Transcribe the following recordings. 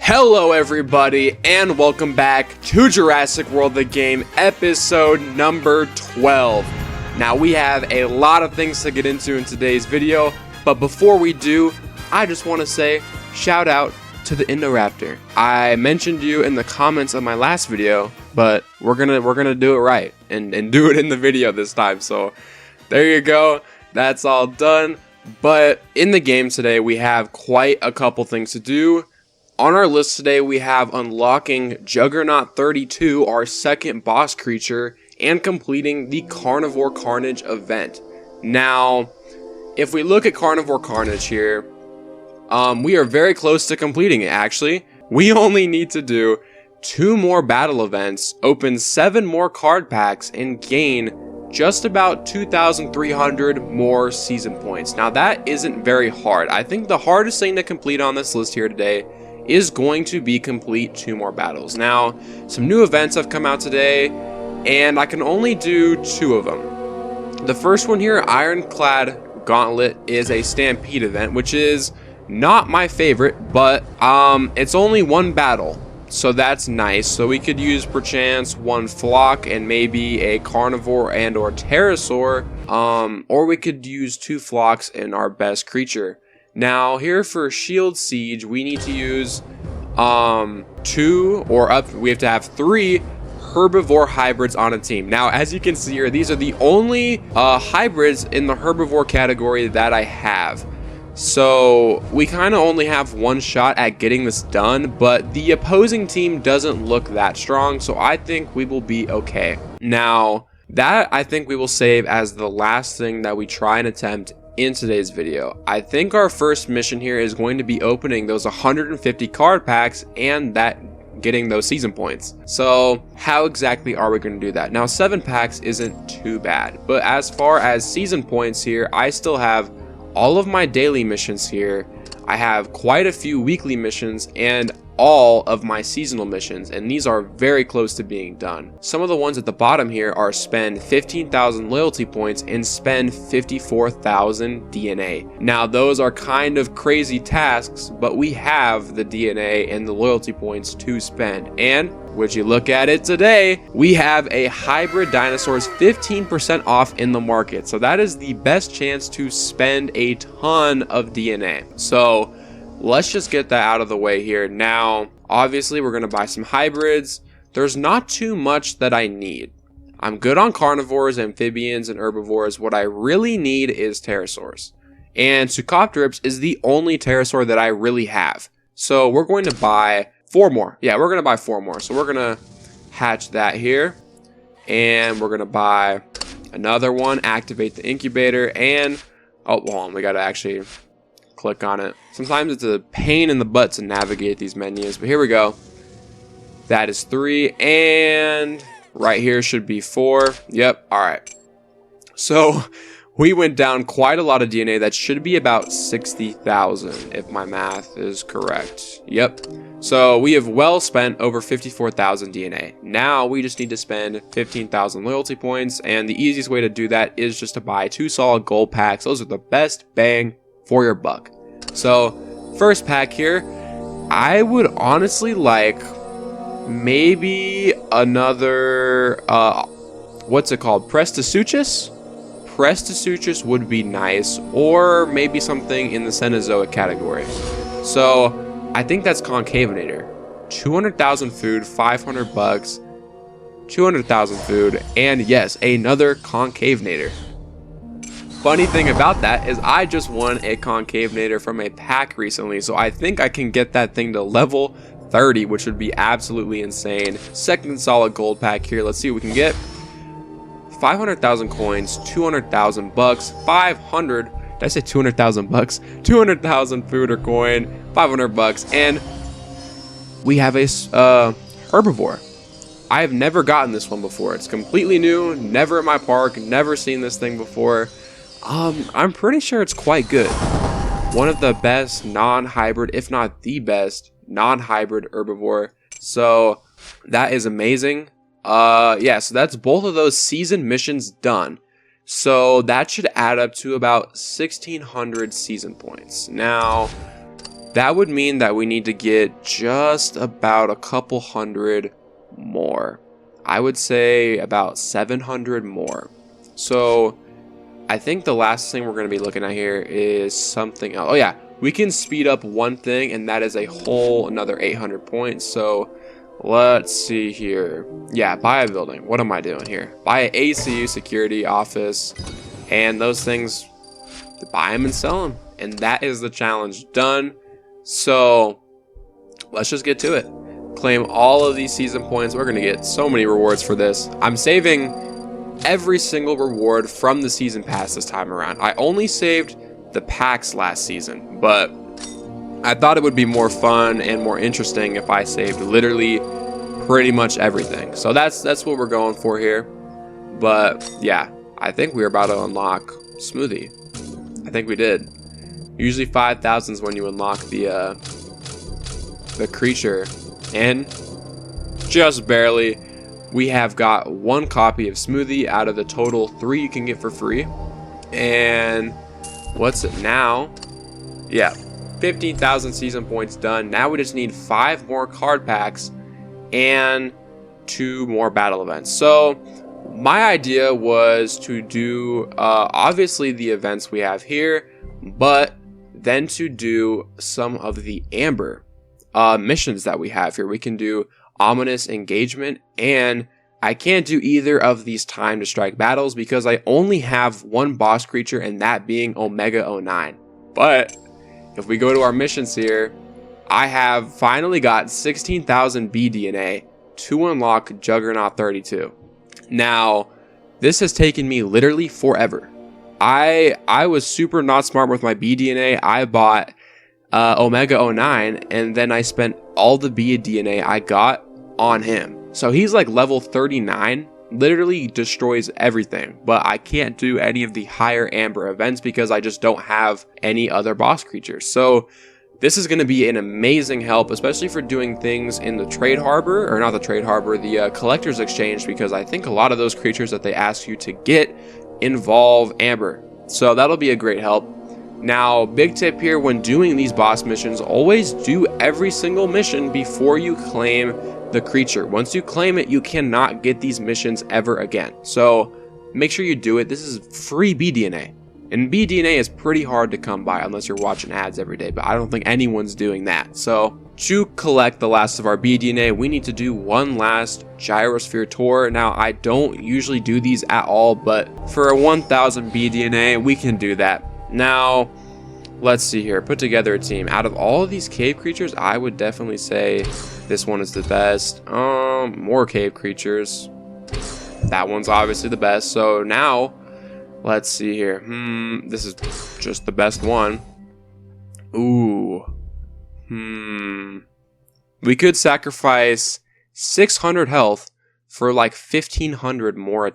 Hello everybody, and welcome back to Jurassic World the Game, episode number 12. Now we have a lot of things to get into in today's video, but before we do, I just want to say shout out to the Indoraptor. I mentioned you in the comments of my last video, but we're gonna do it right and do it in the video this time. So there you go, that's all done. But in the game today, we have quite a couple things to do. On our list today, we have unlocking Juggernaut 32, our second boss creature, and completing the Carnivore Carnage event. Now, if we look at Carnivore Carnage here, we are very close to completing it, actually. We only need to do 2 more battle events, open 7 more card packs, and gain just about 2,300 more season points. Now, that isn't very hard. I think the hardest thing to complete on this list here today is going to be complete 2 more battles. Now, some new events have come out today, and I can only do 2 of them. The first one here, Ironclad Gauntlet, is a Stampede event, which is not my favorite, but it's only 1 battle, so that's nice. So we could use perchance 1 flock and maybe a carnivore and or pterosaur, or we could use 2 flocks and our best creature. Now here for Shield Siege, we need to use 2 or up, we have to have 3 herbivore hybrids on a team. Now as you can see here, these are the only hybrids in the herbivore category that I have. So we kind of only have 1 shot at getting this done, but the opposing team doesn't look that strong, so I think we will be okay. Now that I think we will save as the last thing that we try and attempt in today's video. I think our first mission here is going to be opening those 150 card packs and getting those season points. So how exactly are we going to do that? Now 7 packs isn't too bad, but as far as season points here, I still have all of my daily missions here. I have quite a few weekly missions and all of my seasonal missions, and these are very close to being done. Some of the ones at the bottom here are spend 15,000 loyalty points and spend 54,000 DNA. Now those are kind of crazy tasks, but we have the DNA and the loyalty points to spend. And would you look at it today, we have a hybrid dinosaurs 15% off in the market. So that is the best chance to spend a ton of DNA. So let's just get that out of the way here. Now, obviously, we're going to buy some hybrids. There's not too much that I need. I'm good on carnivores, amphibians, and herbivores. What I really need is pterosaurs. And Sucopteryps is the only pterosaur that I really have. So we're going to buy 4 more. Yeah, we're going to buy 4 more. So we're going to hatch that here. And we're going to buy another one, activate the incubator, and oh, hold on, we got to actually click on it. Sometimes it's a pain in the butt to navigate these menus, but here we go. That is 3, and right here should be 4. Yep, alright. So we went down quite a lot of DNA. That should be about 60,000 if my math is correct. Yep. So we have well spent over 54,000 DNA. Now we just need to spend 15,000 loyalty points, and the easiest way to do that is just to buy 2 solid gold packs. Those are the best bang for your buck. So first pack here, I would honestly like maybe another what's it called, Prestasuchus? Prestasuchus would be nice, or maybe something in the Cenozoic category. So I think that's Concavenator. 200,000 food, 500 bucks, 200,000 food, and yes, another Concavenator. Funny thing about that is I just won a Concavenator from a pack recently, so I think I can get that thing to level 30, which would be absolutely insane. Second solid gold pack here. Let's see what we can get. 500,000 coins, 200,000 bucks, 500. Did I say 200,000 bucks? 200,000 food or coin, 500 bucks, and we have a herbivore. I have never gotten this one before. It's completely new, never in my park, never seen this thing before. I'm pretty sure it's quite good. One of the best non-hybrid, if not the best non-hybrid herbivore. So that is amazing. Yeah, so that's both of those season missions done. So that should add up to about 1,600 season points. Now, that would mean that we need to get just about a couple hundred more. I would say about 700 more. So I think the last thing we're going to be looking at here is something else. Oh yeah, we can speed up one thing, and that is a whole another 800 points. So let's see here. Yeah, buy a building. What am I doing here? Buy an ACU security office, and those things, buy them and sell them. And that is the challenge done. So let's just get to it. Claim all of these season points. We're going to get so many rewards for this. I'm saving every single reward from the season pass this time around. I only saved the packs last season, but I thought it would be more fun and more interesting if I saved literally pretty much everything. So that's what we're going for here. But yeah, I think we're about to unlock Smoothie. I think we did. Usually 5,000 is when you unlock the creature, and just barely. We have got one copy of Smoothie out of the total 3 you can get for free. And what's it now? Yeah, 15,000 season points done. Now we just need 5 more card packs and 2 more battle events. So my idea was to do obviously the events we have here, but then to do some of the Amber missions that we have here. We can do Ominous Engagement, and I can't do either of these Time to Strike battles because I only have one boss creature, and that being Omega 09. But if we go to our missions here, I have finally got 16,000 BDNA to unlock Juggernaut 32. Now, this has taken me literally forever. I was super not smart with my BDNA. I bought Omega 09, and then I spent all the BDNA I got on him. So he's like level 39, literally destroys everything, but I can't do any of the higher Amber events because I just don't have any other boss creatures. So this is going to be an amazing help, especially for doing things in the trade harbor, or not the trade harbor, the collector's exchange, because I think a lot of those creatures that they ask you to get involve Amber. So that'll be a great help. Now, big tip here, when doing these boss missions, always do every single mission before you claim the creature. Once you claim it, you cannot get these missions ever again. So make sure you do it. This is free BDNA. And BDNA is pretty hard to come by unless you're watching ads every day, but I don't think anyone's doing that. So to collect the last of our BDNA, we need to do one last Gyrosphere tour. Now, I don't usually do these at all, but for a 1,000 BDNA, we can do that. Now, let's see here. Put together a team. Out of all of these cave creatures, I would definitely say this one is the best. More cave creatures. That one's obviously the best. So now, let's see here. This is just the best one. Ooh. We could sacrifice 600 health for like 1,500 more,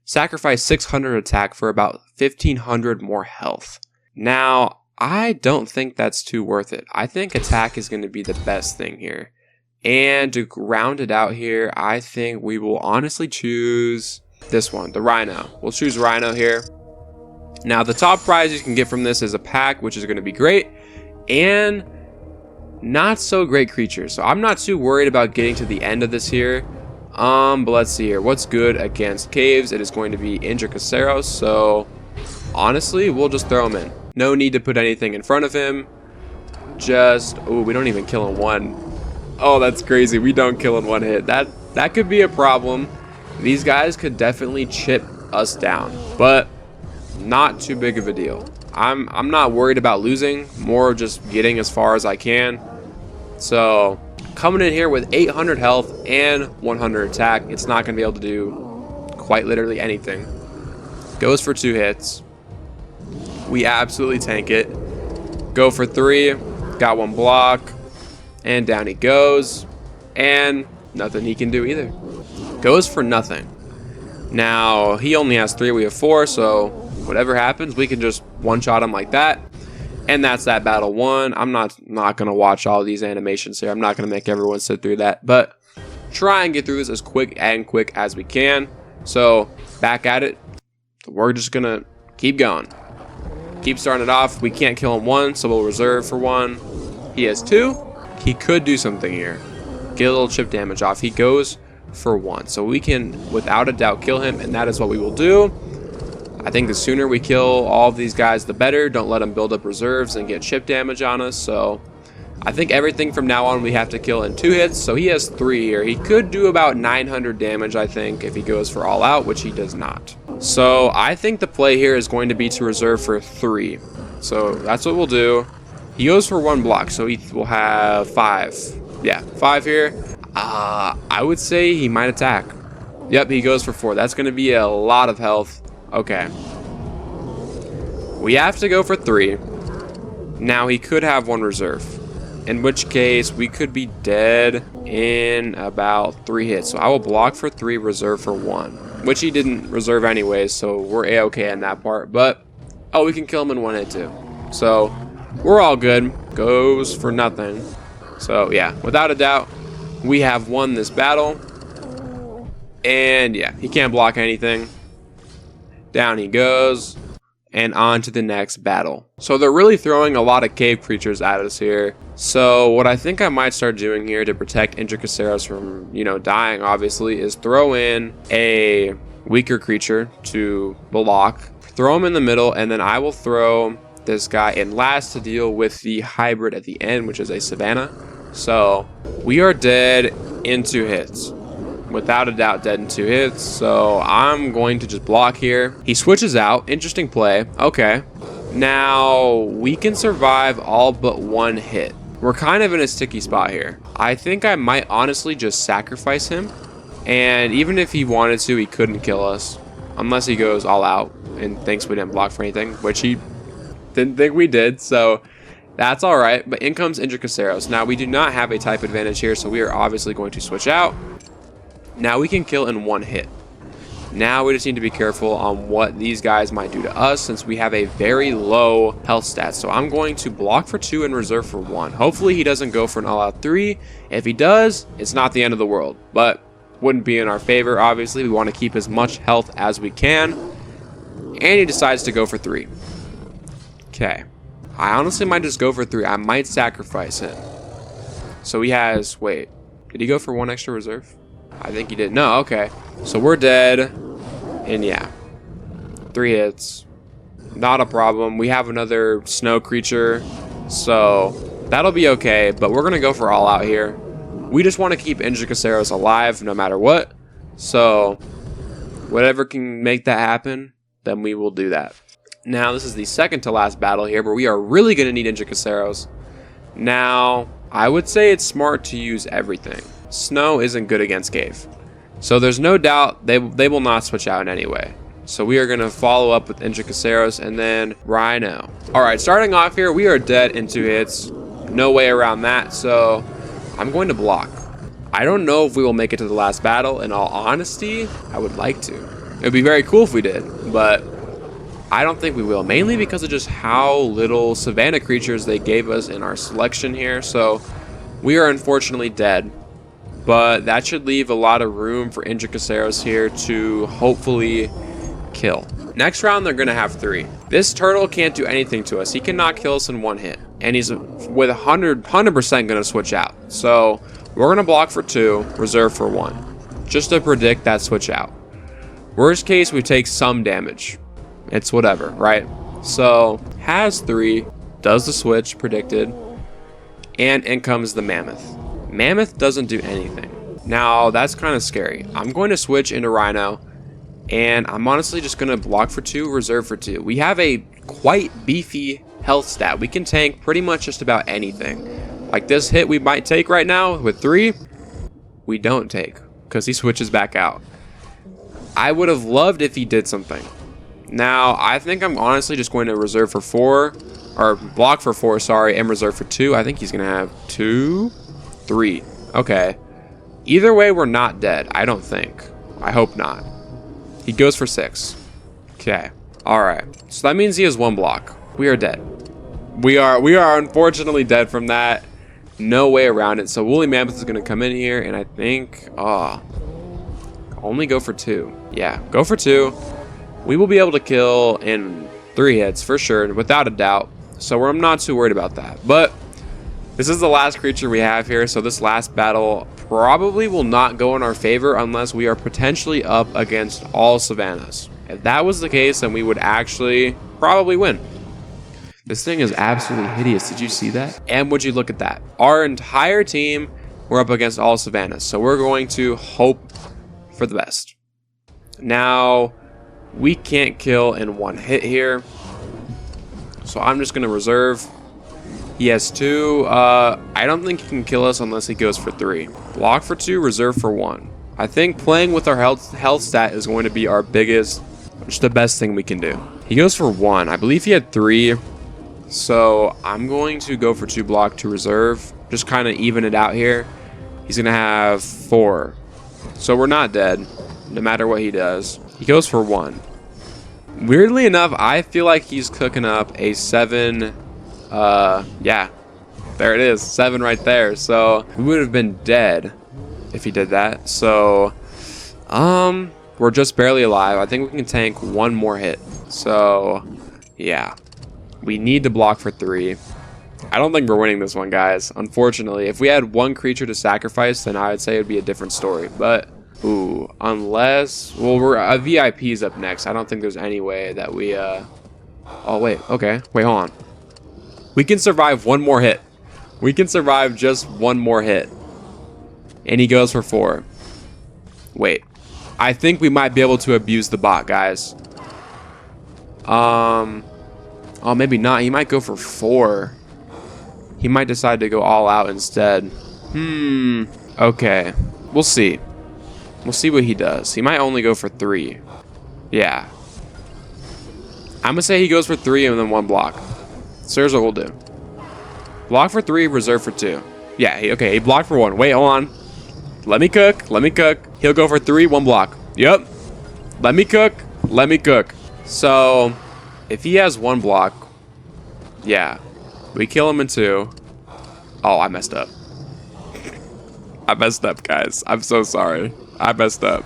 sacrifice 600 attack for about 1,500 more health. Now, I don't think that's too worth it. I think attack is going to be the best thing here. And to round it out here, I think we will honestly choose this one, the Rhino. We'll choose Rhino here. Now, the top prize you can get from this is a pack, which is going to be great, and not so great creatures. So I'm not too worried about getting to the end of this here. But let's see here. What's good against caves? It is going to be Indracaceros. So honestly, we'll just throw him in. No need to put anything in front of him. Just, oh, we don't even kill in one. Oh, that's crazy. We don't kill in one hit. That could be a problem. These guys could definitely chip us down, but not too big of a deal. I'm not worried about losing, more just getting as far as I can. So coming in here with 800 health and 100 attack, it's not going to be able to do quite literally anything. Goes for 2 hits. We absolutely tank it. Go for 3. Got 1 block. And down he goes. And nothing he can do either. Goes for nothing. Now, he only has 3, we have 4, so whatever happens, we can just one-shot him like that. And that's that battle won. I'm not going to watch all these animations here. I'm not going to make everyone sit through that. But try and get through this as quick as we can. So, back at it. We're just going to keep going. Keep starting it off. We can't kill him 1, so we'll reserve for 1. He has 2. He could do something here. Get a little chip damage off. He goes for 1. So we can, without a doubt, kill him, and that is what we will do. I think the sooner we kill all of these guys, the better. Don't let them build up reserves and get chip damage on us. So I think everything from now on we have to kill in 2 hits. So he has 3 here. He could do about 900 damage, I think, if he goes for all out, which he does not. So I think the play here is going to be to reserve for 3. So that's what we'll do. He goes for 1 block, so he will have 5. Yeah, 5 here. I would say he might attack. Yep, he goes for 4. That's going to be a lot of health. Okay. We have to go for 3. Now he could have 1 reserve, in which case we could be dead in about 3 hits. So I will block for 3, reserve for 1, which he didn't reserve anyways, so we're a-okay in that part. But oh, we can kill him in 1 hit too, so we're all good. Goes for nothing. So yeah, without a doubt, we have won this battle. And yeah, he can't block anything. Down he goes, and on to the next battle. So they're really throwing a lot of cave creatures at us here. So what I think I might start doing here to protect Intricaceros from, dying, obviously, is throw in a weaker creature to block. Throw him in the middle, and then I will throw this guy in last to deal with the hybrid at the end, which is a Savannah. So we are dead in 2 hits. Without a doubt, dead in 2 hits. So I'm going to just block here. He switches out. Interesting play. Okay. Now we can survive all but 1 hit. We're kind of in a sticky spot here. I think I might honestly just sacrifice him. And even if he wanted to, he couldn't kill us. Unless he goes all out and thinks we didn't block for anything, which he didn't think we did. So that's all right. But in comes Intricaceros. Now we do not have a type advantage here, so we are obviously going to switch out. Now we can kill in 1 hit. Now we just need to be careful on what these guys might do to us, since we have a very low health stat. So I'm going to block for 2 and reserve for 1. Hopefully he doesn't go for an all-out 3. If he does, it's not the end of the world, but wouldn't be in our favor. Obviously, we want to keep as much health as we can. And he decides to go for 3. Okay. I honestly might just go for 3. I might sacrifice him. So he has... Wait. Did he go for 1 extra reserve? I think he did. No, okay. So we're dead. And yeah. 3 hits. Not a problem. We have another snow creature. So that'll be okay. But we're going to go for all out here. We just want to keep Intricaceros alive no matter what. So whatever can make that happen, then we will do that. Now this is the second to last battle here, but we are really going to need Intricaceros. Now I would say it's smart to use everything. Snow isn't good against cave, so there's no doubt they will not switch out anyway. So we are going to follow up with Intricaceros and then Rhino. Alright, starting off here, we are dead in 2 hits. No way around that, so I'm going to block. I don't know if we will make it to the last battle. In all honesty, I would like to. It would be very cool if we did, but I don't think we will, mainly because of just how little Savannah creatures they gave us in our selection here. So we are unfortunately dead. But that should leave a lot of room for Intricaceros here to hopefully kill. Next round, they're going to have 3. This turtle can't do anything to us. He cannot kill us in 1 hit. And he's with 100% going to switch out. So we're going to block for 2, reserve for 1. Just to predict that switch out. Worst case, we take some damage. It's whatever, right? So has 3, does the switch, predicted. And in comes the Mammoth. Mammoth doesn't do anything. Now that's kind of scary. I'm going to switch into Rhino, and I'm honestly just going to block for 2, reserve for 2. We have a quite beefy health stat. We can tank pretty much just about anything. Like this hit we might take right now with 3, we don't take because he switches back out. I would have loved if he did something. Now I think I'm honestly just going to reserve for 4, or block for 4, sorry, and reserve for 2. I think he's going to have 2, 3. Okay. Either way, we're not dead. I don't think. I hope not. He goes for 6. Okay. Alright. So that means he has 1 block. We are dead. We are unfortunately dead from that. No way around it. So Woolly Mammoth is going to come in here, and I think... only go for 2. Yeah, go for 2. We will be able to kill in 3 hits for sure, without a doubt. So I'm not too worried about that. But this is the last creature we have here, so this last battle probably will not go in our favor unless we are potentially up against all savannas. If that was the case, then we would actually probably win. This thing is absolutely hideous. Did you see that? And would you look at that? Our entire team, we're up against all savannas, so we're going to hope for the best. Now, we can't kill in one hit here, so I'm just going to reserve. He has 2. I don't think he can kill us unless he goes for 3. Block for 2, reserve for 1. I think playing with our health stat is going to be our biggest, just the best thing we can do. He goes for 1. I believe he had 3. So I'm going to go for 2 block to reserve. Just kind of even it out here. He's going to have 4. So we're not dead, no matter what he does. He goes for 1. Weirdly enough, I feel like he's cooking up a 7. Yeah, there it is, 7 right there. So we would have been dead if he did that. So we're just barely alive. I think we can tank 1 more hit. So yeah, we need to block for 3. I don't think we're winning this one, guys, unfortunately. If we had 1 creature to sacrifice, then I would say it would be a different story. But ooh, unless, well, we're VIP's up next. I don't think there's any way that we oh wait, okay, wait, hold on. We can survive 1 more hit. We can survive just 1 more hit. And he goes for 4. Wait. I think we might be able to abuse the bot, guys. Oh, maybe not. He might go for 4. He might decide to go all out instead. Okay. We'll see. We'll see what he does. He might only go for 3. Yeah. I'm going to say he goes for 3 and then 1 block. So here's what we'll do. Block for 3, reserve for 2. Yeah, okay, he blocked for 1. Wait, hold on. Let me cook. Let me cook. He'll go for 3, 1 block. Yep. Let me cook. Let me cook. So, if he has 1 block, yeah. We kill him in 2. Oh, I messed up. I messed up, guys. I'm so sorry. I messed up.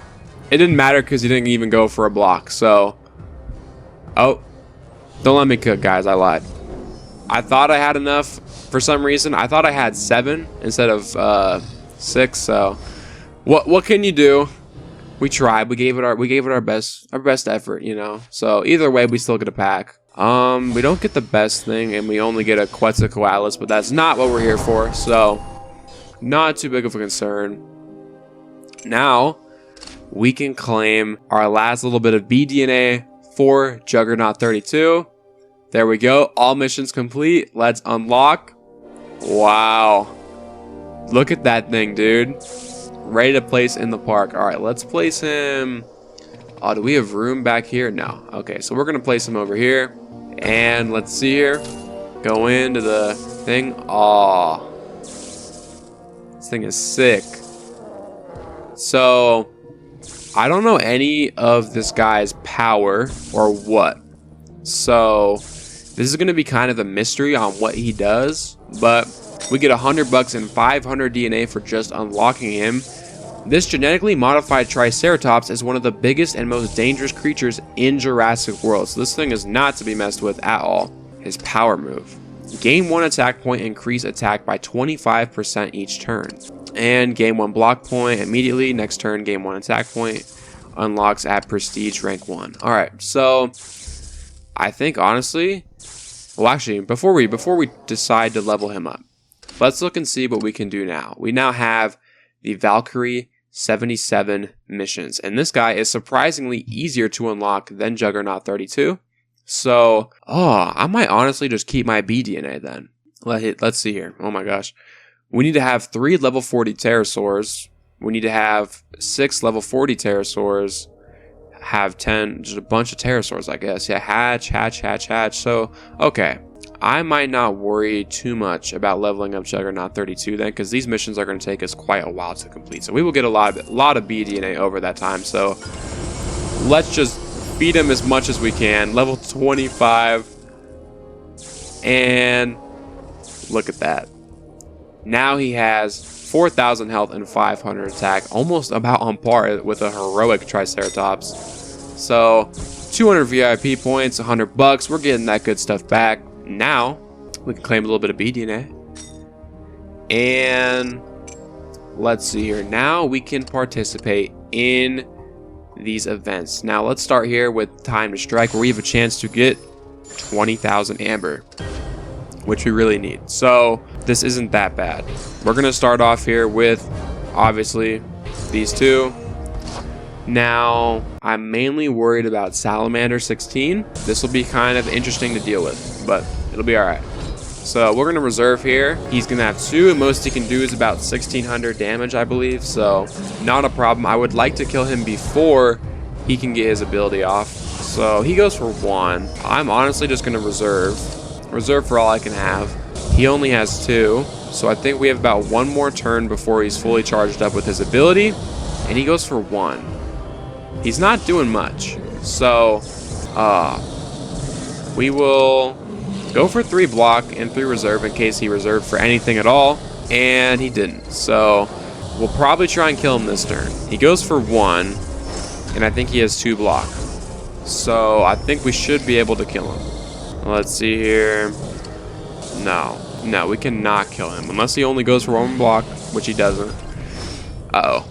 It didn't matter because he didn't even go for a block, so. Oh. Don't let me cook, guys. I lied. I thought I had enough for some reason. I thought I had 7 instead of 6. So, what can you do? We tried. We gave it our best effort, you know. So either way, we still get a pack. We don't get the best thing, and we only get a Quetzalcoatlus, but that's not what we're here for. So, not too big of a concern. Now, we can claim our last little bit of BDNA for Juggernaut 32. There we go. All missions complete. Let's unlock. Wow. Look at that thing, dude. Ready to place in the park. All right, let's place him. Oh, do we have room back here? No. Okay, so we're going to place him over here. And let's see here. Go into the thing. Oh. This thing is sick. So, I don't know any of this guy's power or what. So, this is going to be kind of a mystery on what he does, but we get $100 and 500 DNA for just unlocking him. This genetically modified Triceratops is one of the biggest and most dangerous creatures in Jurassic World, so this thing is not to be messed with at all. His power move. Gain 1 attack point, increase attack by 25% each turn. And gain 1 block point immediately. Next turn, gain 1 attack point. Unlocks at prestige rank 1. Alright, so I think honestly, well actually, before we decide to level him up, let's look and see what we can do now. We now have the Valkyrie 77 missions, and this guy is surprisingly easier to unlock than Juggernaut 32. So, I might honestly just keep my BDNA then. Let's see here. Oh my gosh. We need to have 3 level 40 pterosaurs. We need to have 6 level 40 pterosaurs. Have 10, just a bunch of pterosaurs, I guess. Yeah, hatch. So, okay. I might not worry too much about leveling up Juggernaut 32 then, because these missions are going to take us quite a while to complete. So we will get a lot of BDNA over that time. So let's just feed him as much as we can. Level 25. And look at that. Now he has 4,000 health and 500 attack. Almost about on par with a heroic Triceratops. So 200 VIP points, 100 bucks. We're getting that good stuff back. Now we can claim a little bit of BDNA. And let's see here. Now we can participate in these events. Now let's start here with Time to Strike, where we have a chance to get 20,000 amber, which we really need. So this isn't that bad. We're gonna start off here with obviously these two. Now I'm mainly worried about Salamander 16. This will be kind of interesting to deal with, but it'll be all right. So we're gonna reserve here. He's gonna have 2, and most he can do is about 1600 damage, I believe. So not a problem. I would like to kill him before he can get his ability off. So he goes for 1. I'm honestly just gonna reserve for all I can have. He only has 2, so I think we have about 1 more turn before he's fully charged up with his ability, and he goes for 1. He's not doing much, so we will go for 3 block and 3 reserve in case he reserved for anything at all, and he didn't. So we'll probably try and kill him this turn. He goes for 1, and I think he has 2 block, so I think we should be able to kill him. Let's see here. No, we cannot kill him unless he only goes for 1 block, which he doesn't. Uh-oh.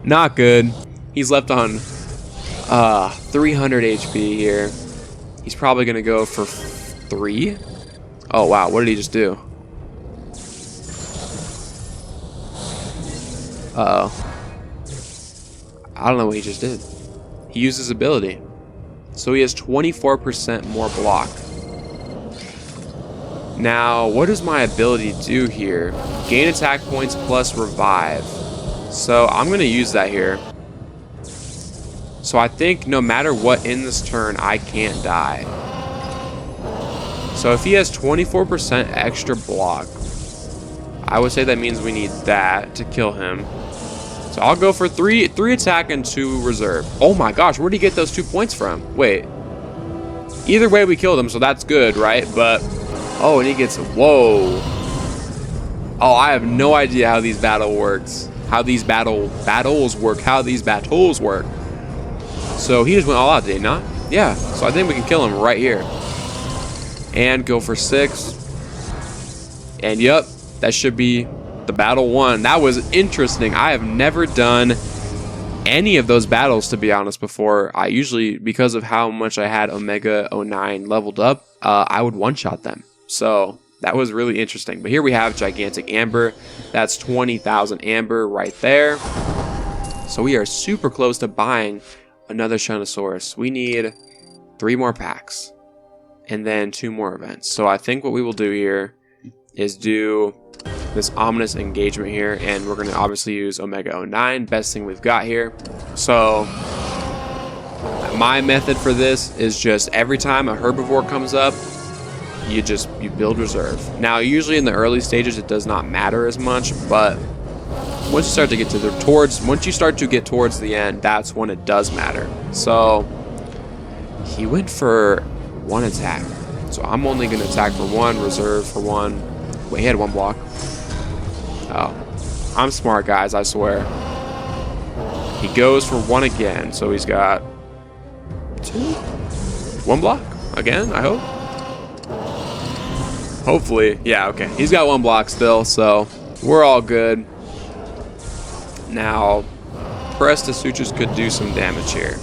Not good. He's left on 300 HP here. He's probably going to go for 3. Oh, wow. What did he just do? Uh-oh. I don't know what he just did. He used his ability. So he has 24% more block. Now, what does my ability do here? Gain attack points plus revive. So I'm going to use that here. So I think no matter what in this turn, I can't die. So if he has 24% extra block, I would say that means we need that to kill him. So I'll go for 3 attack and 2 reserve. Oh my gosh, where did he get those 2 points from? Wait. Either way, we killed him, so that's good, right? But, oh, and he gets, whoa. Oh, I have no idea how these battles work. How these battles work. So he just went all out, did he not? Yeah, so I think we can kill him right here. And go for 6. And yep, that should be the battle 1. That was interesting. I have never done any of those battles, to be honest, before. I usually, because of how much I had Omega 09 leveled up, I would one-shot them. So that was really interesting. But here we have Gigantic Amber. That's 20,000 Amber right there. So we are super close to buying another Shunosaurus. We need 3 more packs and then 2 more events. So I think what we will do here is do this ominous engagement here, and we're going to obviously use Omega 09, best thing we've got here. So my method for this is just every time a herbivore comes up, you build reserve. Now usually in the early stages it does not matter as much, but once you start to get towards the end, that's when it does matter. So he went for 1 attack, so I'm only going to attack for 1, reserve for 1. Wait, he had 1 block. Oh, I'm smart, guys, I swear. He goes for 1 again, so he's got 2, 1 block again, I hope. Hopefully, yeah, okay. He's got 1 block still, so we're all good. Now, Prestasuchus could do some damage here.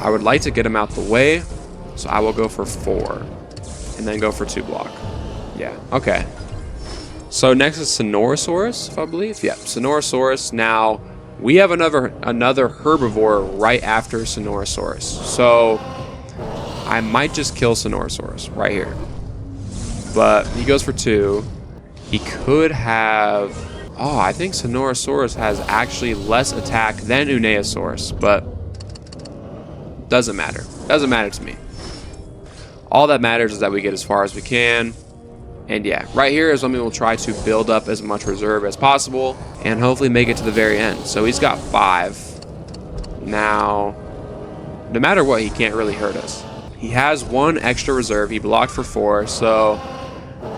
I would like to get him out the way, so I will go for 4, and then go for 2 block. Yeah, okay. So next is Sonorosaurus, if I believe. Yeah, Sonorosaurus. Now, we have another herbivore right after Sonorosaurus. So I might just kill Sonorosaurus right here. But he goes for 2. He could have... Oh, I think Sonorosaurus has actually less attack than Uneosaurus, but doesn't matter. Doesn't matter to me. All that matters is that we get as far as we can. And yeah, right here is when we will try to build up as much reserve as possible and hopefully make it to the very end. So he's got 5. Now, no matter what, he can't really hurt us. He has 1 extra reserve. He blocked for 4, so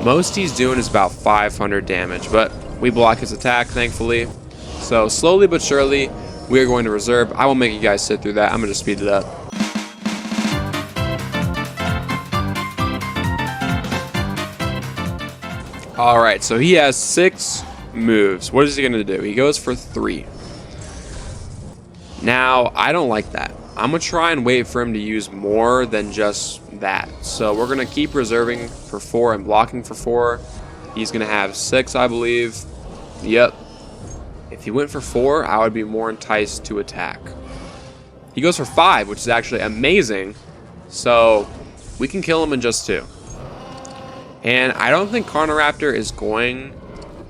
most he's doing is about 500 damage, but we block his attack, thankfully. So slowly but surely, we are going to reserve. I won't make you guys sit through that. I'm going to speed it up. All right, so he has 6 moves. What is he going to do? He goes for 3. Now, I don't like that. I'm going to try and wait for him to use more than just that. So we're going to keep reserving for 4 and blocking for 4. He's going to have 6, I believe. Yep. If he went for 4, I would be more enticed to attack. He goes for 5, which is actually amazing. So we can kill him in just 2. And I don't think Carniraptor is going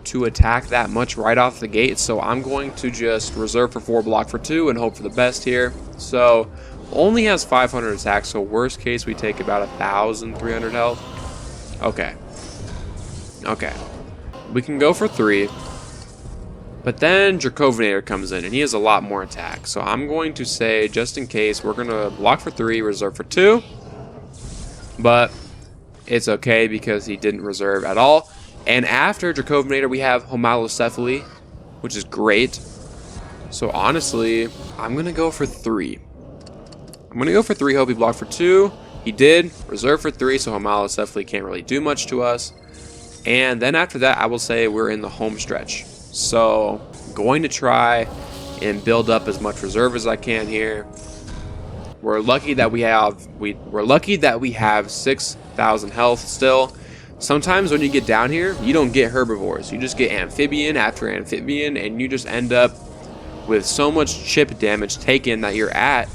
to attack that much right off the gate, so I'm going to just reserve for 4, block for 2, and hope for the best here. So only has 500 attack, so worst case we take about 1,300 health. Okay. We can go for 3, but then Dracovinator comes in and he has a lot more attack, so I'm going to say, just in case, we're going to block for 3, reserve for 2, but it's okay because he didn't reserve at all. And after Dracovinator, we have Homalocephaly, which is great. So honestly, I'm going to go for 3. Hope he blocked for 2. He did. Reserve for 3, so Homalocephaly can't really do much to us. And then after that, I will say we're in the home stretch. So going to try and build up as much reserve as I can here. We're lucky that we have 6,000 health still. Sometimes when you get down here, you don't get herbivores. You just get amphibian after amphibian, and you just end up with so much chip damage taken that you're at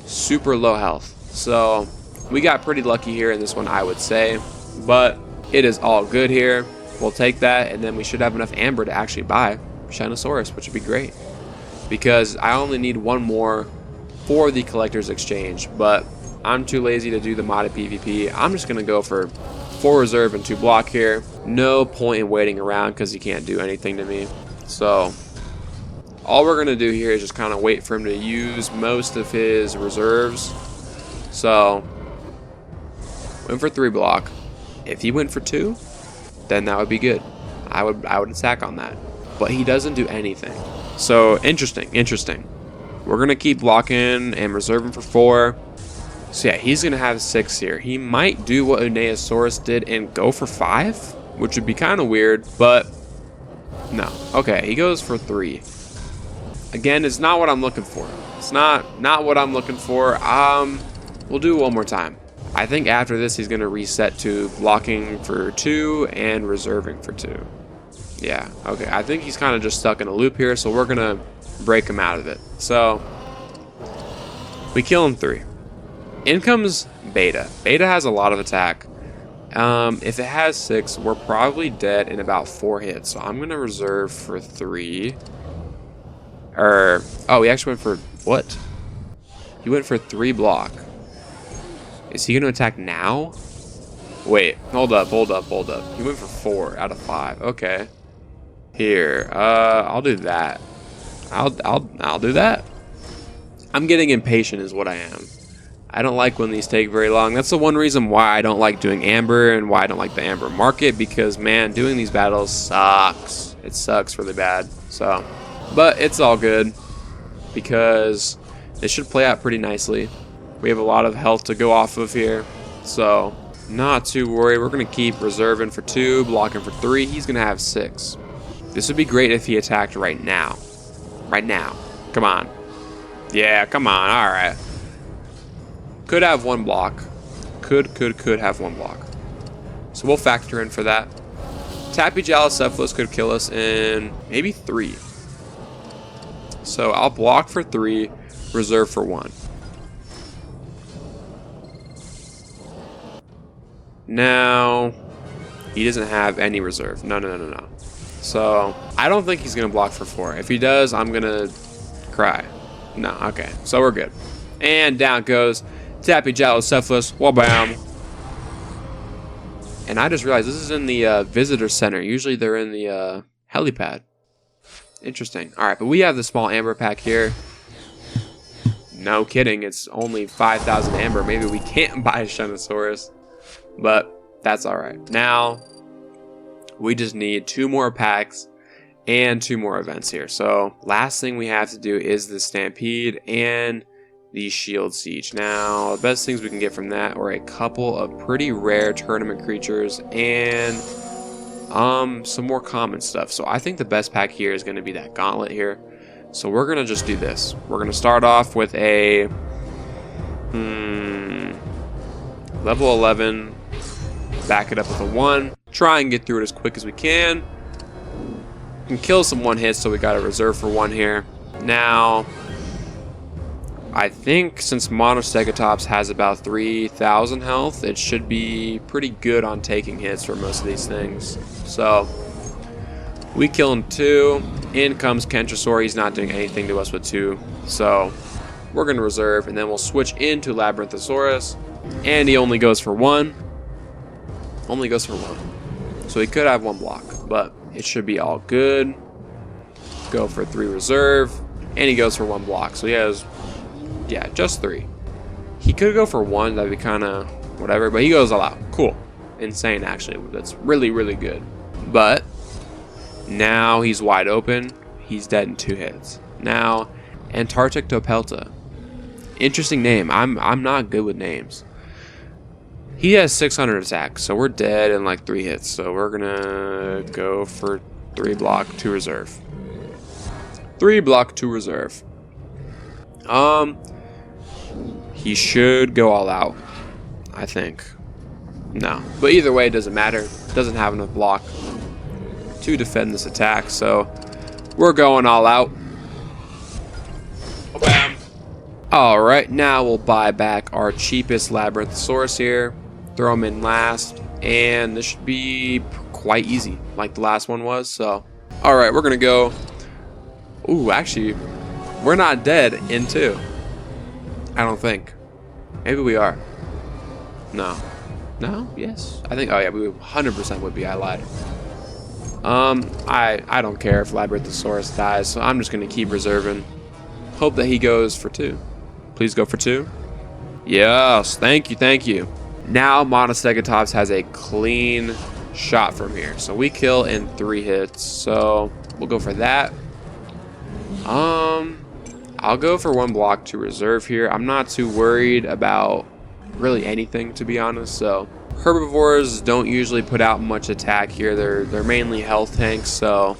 super low health. So we got pretty lucky here in this one, I would say. But it is all good here. We'll take that, and then we should have enough amber to actually buy Shinosaurus, which would be great. Because I only need 1 more for the collector's exchange, but I'm too lazy to do the modded PvP. I'm just going to go for 4 reserve and 2 block here. No point in waiting around because he can't do anything to me. So all we're going to do here is just kind of wait for him to use most of his reserves. So went for 3 block. If he went for 2, then that would be good. I would attack on that. But he doesn't do anything. So interesting. We're going to keep blocking and reserving for 4. So yeah, he's going to have 6 here. He might do what Uneosaurus did and go for 5, which would be kind of weird, but no. Okay, he goes for 3. Again, it's not what I'm looking for. It's not what I'm looking for. We'll do it one more time. I think after this, he's going to reset to blocking for 2 and reserving for 2. Yeah, okay. I think he's kind of just stuck in a loop here, so we're going to break him out of it. So we kill him 3. In comes Beta. Beta has a lot of attack. If it has 6, we're probably dead in about 4 hits. So I'm going to reserve for 3. Oh, he actually went for what? He went for 3 block. Is he going to attack now? Wait, hold up. He went for 4 out of 5. Okay. Here, I'll do that. I'll do that. I'm getting impatient is what I am. I don't like when these take very long. That's the one reason why I don't like doing Amber and why I don't like the Amber market, because man, doing these battles sucks. It sucks really bad. So, but it's all good because it should play out pretty nicely. We have a lot of health to go off of here, so not too worried. We're going to keep reserving for 2, blocking for 3. He's going to have 6. This would be great if he attacked right now. Right now. Come on. Yeah, come on. All right. Could have 1 block. Could have 1 block. So we'll factor in for that. Tapejalocephalus could kill us in maybe 3. So I'll block for 3, reserve for 1. Now, he doesn't have any reserve. No. So I don't think he's going to block for 4. If he does, I'm going to cry. No, okay. So we're good. And down goes Tapejalocephalus. Wabam. And I just realized this is in the visitor center. Usually they're in the helipad. Interesting. All right, but we have the small amber pack here. No kidding. It's only 5,000 amber. Maybe we can't buy a Shinosaurus. But that's all right. Now, we just need 2 more packs. and 2 more events here. So last thing we have to do is the Stampede and the Shield Siege. Now, the best things we can get from that are a couple of pretty rare tournament creatures and some more common stuff. So I think the best pack here is going to be that Gauntlet here. So we're going to just do this. We're going to start off with a level 11, back it up with a 1, try and get through it as quick as we can. Can kill some 1-hits, so we got a reserve for 1 here. Now, I think since Monostegotops has about 3,000 health, it should be pretty good on taking hits for most of these things. So, we kill him 2. In comes Kentrosaur. He's not doing anything to us with 2. So, we're going to reserve, and then we'll switch into Labyrinthosaurus. And he only goes for 1. Only goes for 1. So, he could have 1 block, but it should be all good. Go for 3 reserve. And he goes for 1 block. So, he has... yeah, just 3. He could go for 1. That'd be kind of whatever. But he goes all out. Cool. Insane, actually. That's really, really good. But now he's wide open. He's dead in 2 hits. Now, Antarctic Topelta. Interesting name. I'm not good with names. He has 600 attack. So we're dead in like 3 hits. So we're going to go for 3 block, 2 reserve. 3 block, 2 reserve. He should go all out, I think. No. But either way, it doesn't matter. Doesn't have enough block to defend this attack, so we're going all out. Bam. Alright, now we'll buy back our cheapest Labyrinthosaurus here. Throw him in last, and this should be quite easy, like the last one was, so. Alright, we're gonna go... ooh, actually, we're not dead in 2. I don't think. Maybe we are. No. No? Yes. I think, oh yeah, we 100% would be. I lied. I don't care if Labyrinthosaurus dies, so I'm just going to keep reserving. Hope that he goes for 2. Please go for 2. Yes. Thank you. Thank you. Now Monostegotops has a clean shot from here. So we kill in 3 hits. So we'll go for that. I'll go for 1 block to reserve here. I'm not too worried about really anything, to be honest. So herbivores don't usually put out much attack here. They're mainly health tanks, so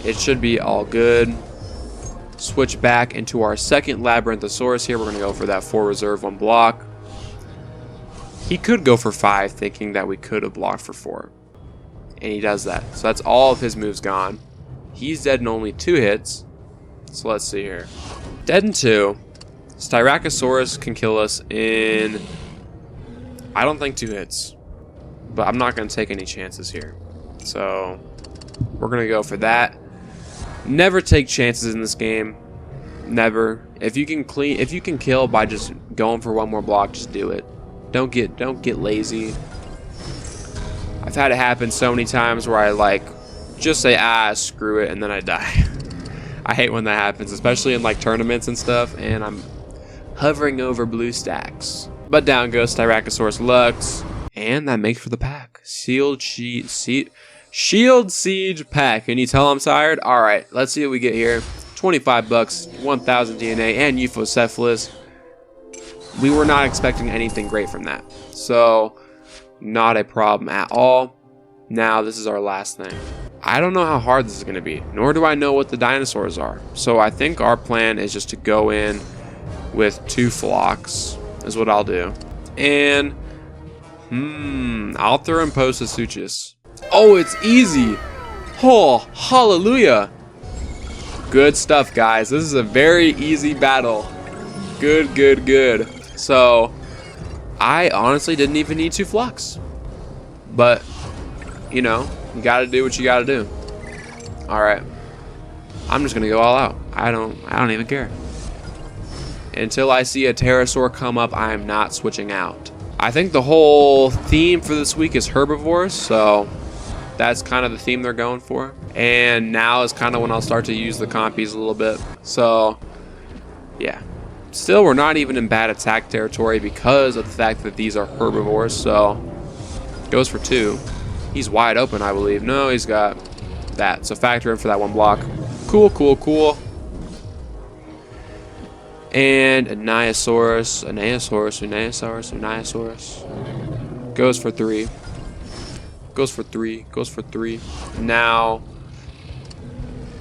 it should be all good. Switch back into our second Labyrinthosaurus here. We're going to go for that 4 reserve, 1 block. He could go for 5, thinking that we could have blocked for 4. And he does that. So that's all of his moves gone. He's dead in only 2 hits. So let's see here. Dead in 2. Styracosaurus can kill us in, I don't think 2 hits. But I'm not going to take any chances here. So we're going to go for that. Never take chances in this game. Never. If you can kill by just going for 1 more block, just do it. Don't get lazy. I've had it happen so many times where I just say screw it, and then I die. I hate when that happens, especially in like tournaments and stuff, and I'm hovering over blue stacks. But down goes Styracosaurus Lux, and that makes for the pack. Shield Siege pack. Can you tell I'm tired? Alright, let's see what we get here. 25 bucks, 1000 DNA, and Euphocephalus. We were not expecting anything great from that. So, not a problem at all. Now, this is our last thing. I don't know how hard this is going to be, nor do I know what the dinosaurs are. So I think our plan is just to go in with 2 flocks, is what I'll do. And, I'll throw in Posasuchus. Oh, it's easy. Oh, hallelujah. Good stuff, guys. This is a very easy battle. Good, good, good. So, I honestly didn't even need 2 flocks. But, you know, you gotta do what you gotta do. Alright. I'm just gonna go all out. I don't even care. Until I see a pterosaur come up, I am not switching out. I think the whole theme for this week is herbivores, so that's kind of the theme they're going for. And now is kind of when I'll start to use the compies a little bit. So, yeah. Still, we're not even in bad attack territory because of the fact that these are herbivores, so goes for 2. He's wide open, I believe. No, he's got that. So factor in for that 1 block. Cool, cool, cool. And a Niasaurus, goes for 3. Goes for 3. Goes for 3. Now,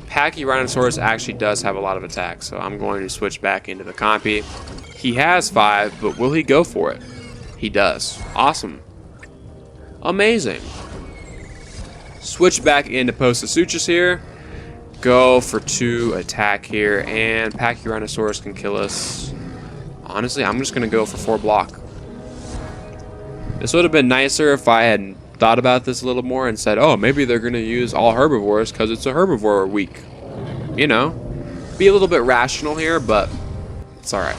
Pachyrhinosaurus actually does have a lot of attack, so I'm going to switch back into the compy. He has 5, but will he go for it? He does. Awesome. Amazing. Switch back into Postasuchus here. Go for 2 attack here, and Pachyrhinosaurus can kill us. Honestly, I'm just going to go for 4 block. This would have been nicer if I had thought about this a little more and said, oh, maybe they're going to use all herbivores because it's a herbivore week. You know, be a little bit rational here, but it's alright.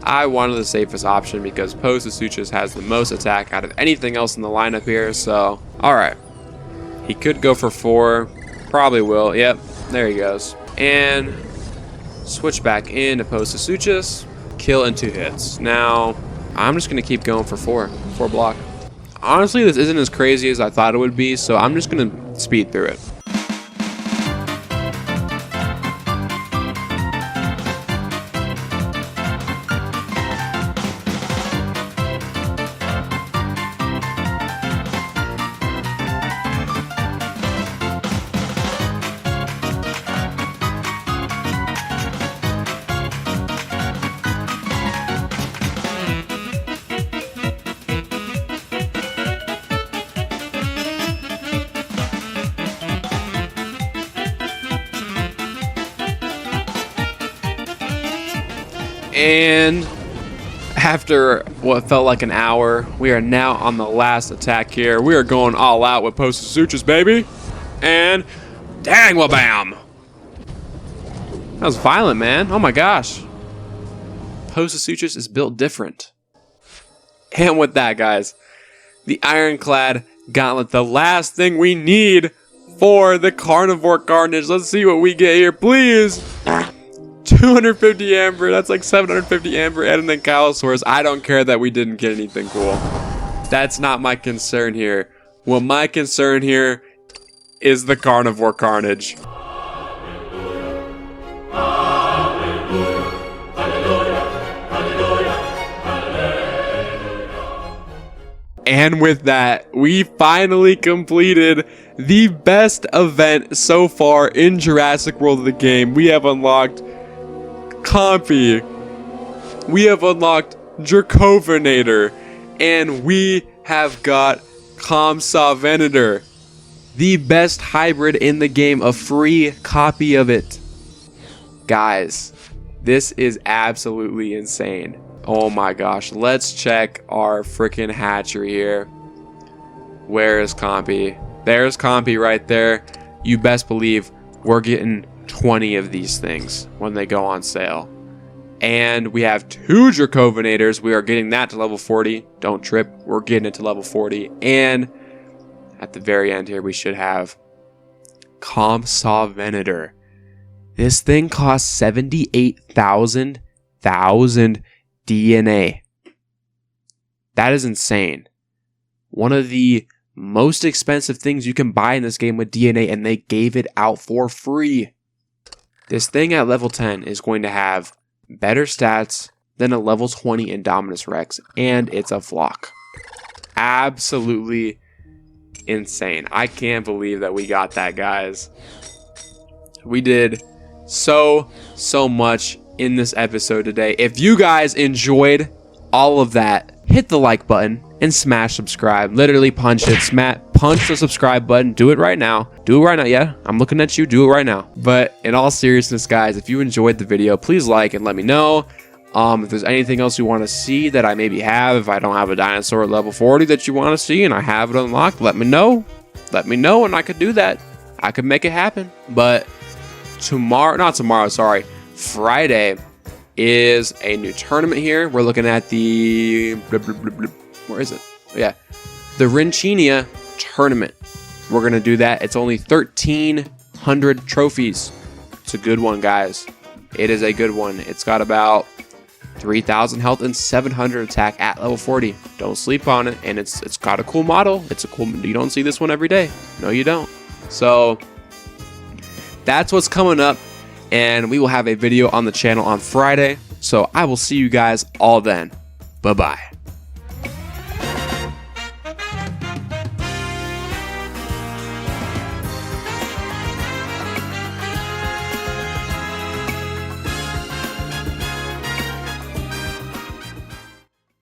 I wanted the safest option because Postasuchus has the most attack out of anything else in the lineup here, so alright. He could go for 4. Probably will. Yep, there he goes. And switch back into Postasuchus. Kill in 2 hits. Now, I'm just going to keep going for 4 block. Honestly, this isn't as crazy as I thought it would be, so I'm just going to speed through it. And after what felt like an hour, we are now on the last attack here. We are going all out with Postasuchus, baby. And dang, wabam! That was violent, man. Oh my gosh. Postasuchus is built different. And with that, guys, the Ironclad Gauntlet, the last thing we need for the Carnivore Carnage. Let's see what we get here, please. 250 amber, that's like 750 amber, and an Ankylosaurus. I don't care that we didn't get anything cool. That's not my concern here. Well, my concern here is the Carnivore Carnage. And with that, we finally completed the best event so far in Jurassic World of the game. We have unlocked Compy, we have unlocked Dracovinator, and we have got Compsognathus, the best hybrid in the game, a free copy of it. Guys, this is absolutely insane. Oh my gosh, let's check our freaking hatchery here. Where is Compy? There's Compy right there. You best believe we're getting 20 of these things when they go on sale. And we have 2 Dracovinators. We are getting that to level 40. Don't trip. We're getting it to level 40. And at the very end here, we should have Compsognathus. This thing costs 78,000 DNA. That is insane. One of the most expensive things you can buy in this game with DNA, and they gave it out for free. This thing at level 10 is going to have better stats than a level 20 Indominus Rex, and it's a flock. Absolutely insane. I can't believe that we got that, guys. We did so much in this episode today. If you guys enjoyed all of that, hit the like button and smash subscribe. Literally punch it. Punch the subscribe button. Do it right now. Do it right now. Yeah, I'm looking at you. Do it right now. But in all seriousness, guys, if you enjoyed the video, please like and let me know. If there's anything else you want to see that I maybe have, if I don't have a dinosaur at level 40 that you want to see and I have it unlocked, let me know. Let me know and I could do that. I could make it happen. But Friday is a new tournament here. We're looking at the where is it? Yeah, the Rinchinia tournament. We're gonna do that. It's only 1,300 trophies. It's a good one, guys. It is a good one. It's got about 3,000 health and 700 attack at level 40. Don't sleep on it, and it's got a cool model. It's a cool. You don't see this one every day. No, you don't. So that's what's coming up, and we will have a video on the channel on Friday. So I will see you guys all then. Bye-bye.